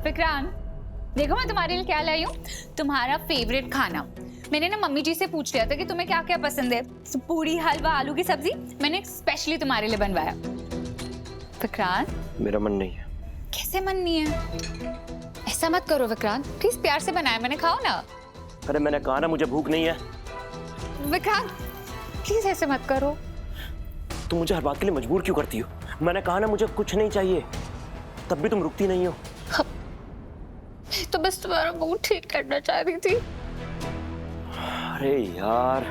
विक्रांत, देखो मैं तुम्हारे लिए क्या लाई हूँ, तुम्हारा फेवरेट खाना। मैंने ना मम्मी जी से पूछ लिया था कि तुम्हें क्या क्या पसंद है। पूरी, हलवा, आलू की सब्जी मैंने स्पेशली तुम्हारे लिए बनवाया। विक्रांत, मेरा मन नहीं है। कैसे मन नहीं है? ऐसा मत करो विक्रांत, प्लीज प्यार से बनाया मैंने, खाओ ना। अरे मैंने कहा ना मुझे भूख नहीं है। विक्रांत प्लीज ऐसे मत करो। तुम मुझे हर बात के लिए मजबूर क्यों करती हो? मैंने कहा ना मुझे कुछ नहीं चाहिए, तब भी तुम रुकती नहीं हो। तो बस तुम्हारा मूड ठीक करना चाह रही थी। अरे यार,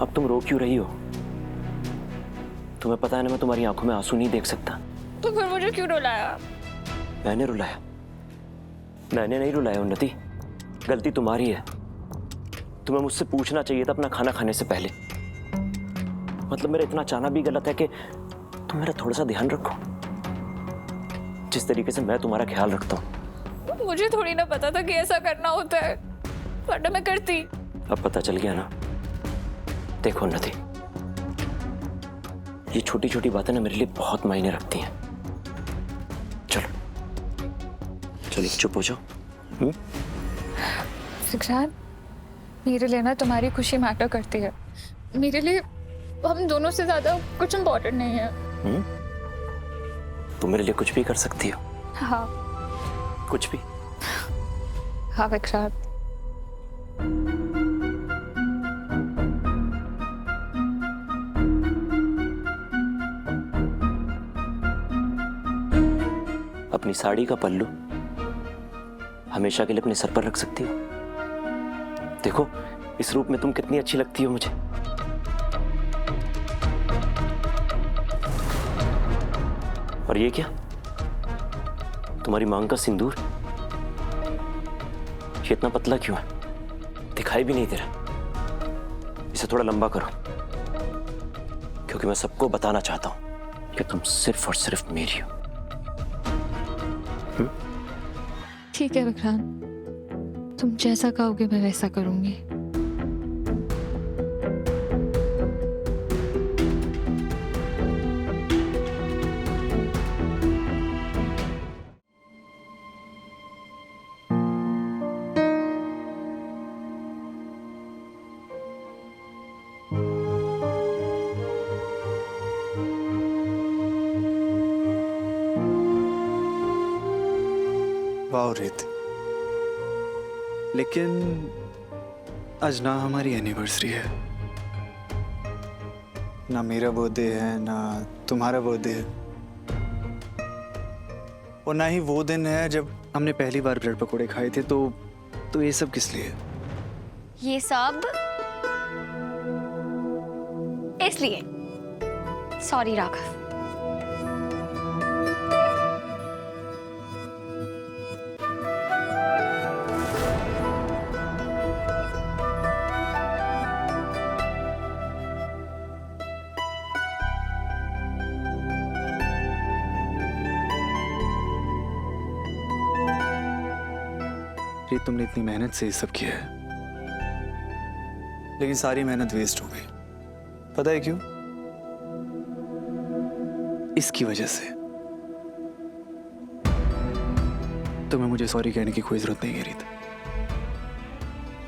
अब तुम रो क्यों रही हो? तुम्हें पता है ना मैं तुम्हारी आंखों में आंसू नहीं देख सकता। तो फिर मुझे क्यों रुलाया? मैंने रुलाया? मैंने नहीं रुलाया उन्नति, गलती तुम्हारी है। तुम्हें मुझसे पूछना चाहिए था अपना खाना खाने से पहले। मतलब मेरा इतना चाहना भी गलत है कि तुम मेरा थोड़ा सा ध्यान रखो, जिस तरीके से मैं तुम्हारा ख्याल रखता हूँ। मुझे थोड़ी ना पता था कि ऐसा करना होता है, वरना मैं करती। अब पता चल गया ना। देखो उन्नति, ये छोटी छोटी बातें ना मेरे लिए बहुत मायने रखती हैं। चलो चलो चुप हो जाओ। विक्रांत, मेरे लिए ना तुम्हारी खुशी मैटर करती है। मेरे लिए हम दोनों से ज्यादा कुछ इम्पोर्टेंट नहीं है। तुम मेरे लिए कुछ भी कर सकती हो। हाँ कुछ भी। हाँ विक्रांत। अपनी साड़ी का पल्लू हमेशा के लिए अपने सर पर रख सकती हो। देखो इस रूप में तुम कितनी अच्छी लगती हो मुझे। और ये क्या, तुम्हारी मांग का सिंदूर, ये इतना पतला क्यों है? दिखाई भी नहीं दे रहा। इसे थोड़ा लंबा करो, क्योंकि मैं सबको बताना चाहता हूं कि तुम सिर्फ और सिर्फ मेरी हो। ठीक है विक्रांत, तुम जैसा कहोगे मैं वैसा करूंगी। वाह रित, लेकिन आज ना हमारी एनिवर्सरी है, ना मेरा बर्थडे है ना तुम्हारा बर्थडे है, और ना ही वो दिन है जब हमने पहली बार ब्रेड पकोड़े खाए थे। तो ये सब किस लिए? ये सब इसलिए। सॉरी राघव। रित, तुमने इतनी मेहनत से ये सब किया है, लेकिन सारी मेहनत वेस्ट हो गई। पता है क्यों? इसकी वजह से। तुम्हें मुझे सॉरी कहने की कोई जरूरत नहीं है रीत।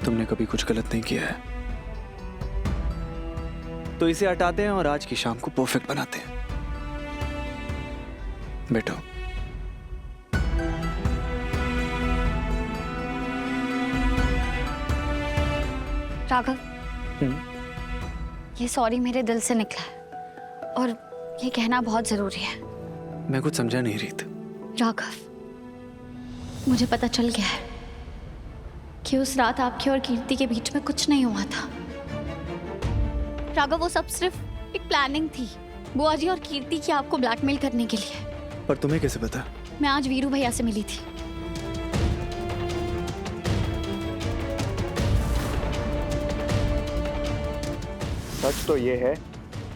तुमने कभी कुछ गलत नहीं किया है, तो इसे हटाते हैं और आज की शाम को परफेक्ट बनाते हैं। बैठो। राघव, ये सॉरी मेरे दिल से निकला है और ये कहना बहुत जरूरी है। मैं कुछ समझा नहीं रीत। राघव, मुझे पता चल गया है कि उस रात आपके और कीर्ति के बीच में कुछ नहीं हुआ था। राघव, वो सब सिर्फ एक प्लानिंग थी बुआ जी और कीर्ति की आपको ब्लैकमेल करने के लिए। पर तुम्हें कैसे पता? मैं आज वीरू भैया से मिली थी। सच तो ये है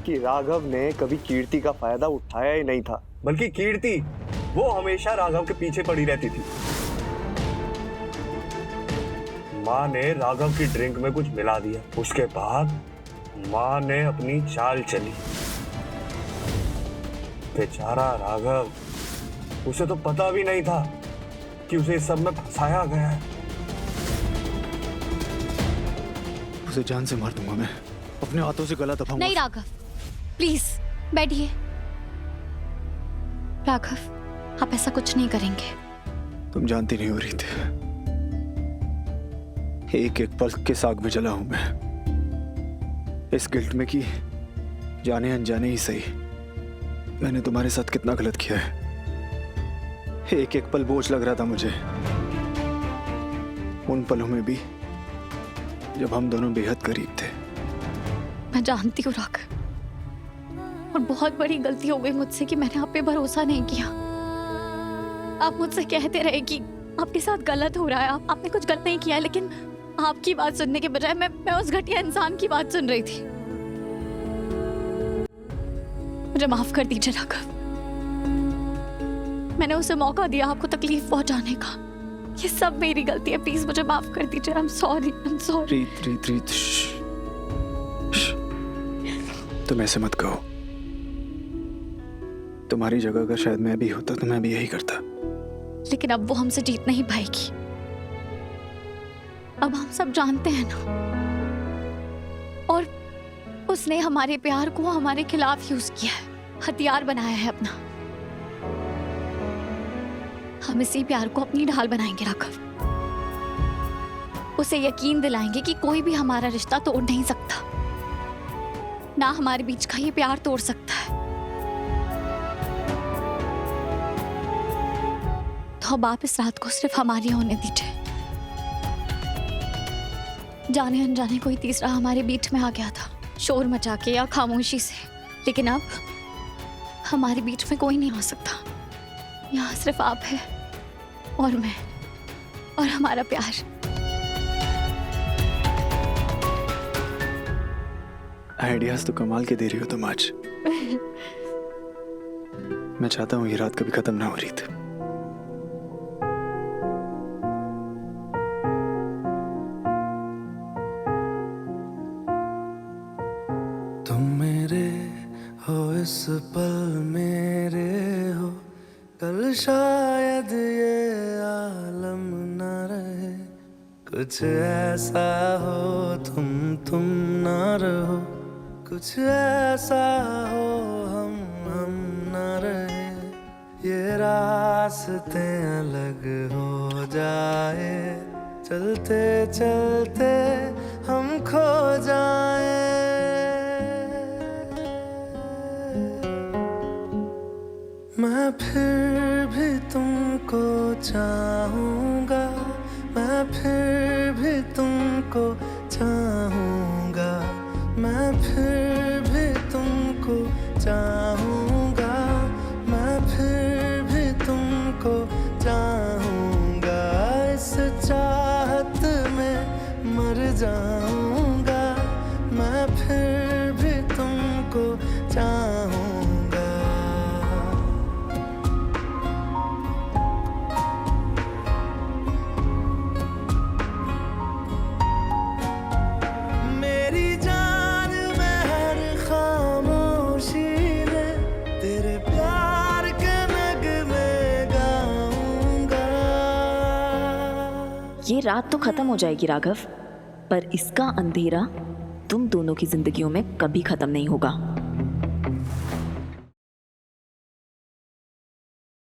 कि राघव ने कभी कीर्ति का फायदा उठाया ही नहीं था, बल्कि कीर्ति वो हमेशा राघव के पीछे पड़ी रहती थी। माँ ने राघव की ड्रिंक में कुछ मिला दिया, उसके बाद माँ ने अपनी चाल चली। बेचारा राघव, उसे तो पता भी नहीं था कि उसे इस सब में फंसाया गया है। उसे जान से मार दूंगा मैं, अपने हाथों से गला दबाऊंगा। नहीं राघव, प्लीज बैठिए। राघव, आप ऐसा कुछ नहीं करेंगे। तुम जानती नहीं हो रही थी, एक एक पल के साग में जला हूं मैं, इस गिल्ट में कि जाने अनजाने ही सही मैंने तुम्हारे साथ कितना गलत किया है। एक एक पल बोझ लग रहा था मुझे, उन पलों में भी जब हम दोनों बेहद करीब थे। मैं जानती हूँ राघव, और बहुत बड़ी गलती हो गई मुझसे कि मैंने आप पे भरोसा नहीं किया। आप मुझसे कहते रहे कि आपके साथ गलत हो रहा है, आपने कुछ गलत नहीं किया है, लेकिन आपकी बात सुनने के बजाय मैं उस घटिया इंसान की बात सुन रही थी। मुझे माफ कर दीजिए राघव, मैंने उसे मौका दिया आपको तकलीफ पहुंचाने का। ये सब मेरी गलती है, प्लीज मुझे माफ कर दीजिए। I am sorry, I am sorry. रीत रीत रीत, तुम ऐसे मत कहो। तुम्हारी जगह अगर शायद मैं भी होता तो मैं भी यही करता। लेकिन अब वो हमसे जीत नहीं पाएगी। अब हम सब जानते हैं ना, और उसने हमारे प्यार को हमारे खिलाफ यूज किया है, हथियार बनाया है अपना। हम इसी प्यार को अपनी ढाल बनाएंगे राघव। उसे यकीन दिलाएंगे कि कोई भी हमारा रिश्ता तोड़ नहीं सकता, ना हमारे बीच का ये प्यार तोड़ सकता है। तो अब आप इस रात को सिर्फ हमारी होने दीजिए। जाने अनजाने कोई तीसरा हमारे बीच में आ गया था, शोर मचा के या खामोशी से, लेकिन अब हमारे बीच में कोई नहीं आ सकता। यहाँ सिर्फ आप है और मैं और हमारा प्यार। आइडियाज तो कमाल के दे रही हो तुम आज। मैं चाहता हूँ ये रात कभी खत्म ना हो रही थी। तुम मेरे हो इस पल मेरे हो, कल शायद ये आलम न रहे। कुछ ऐसा हो तुम ना रहो, कुछ ऐसा हो हम न रहे। ये रास्ते अलग हो जाए, चलते चलते हम खो जाए। मैं फिर भी तुमको चाहूँगा, मैं फिर भी तुमको चाहूँगा, मैं फिर भी तुमको चाहूँगा, मैं फिर भी तुमको चाहूँगा। इस चाहत में मर जाऊँगा, मैं फिर भी तुमको चाहूँगा। ये रात तो खत्म हो जाएगी राघव, पर इसका अंधेरा तुम दोनों की जिंदगियों में कभी खत्म नहीं होगा।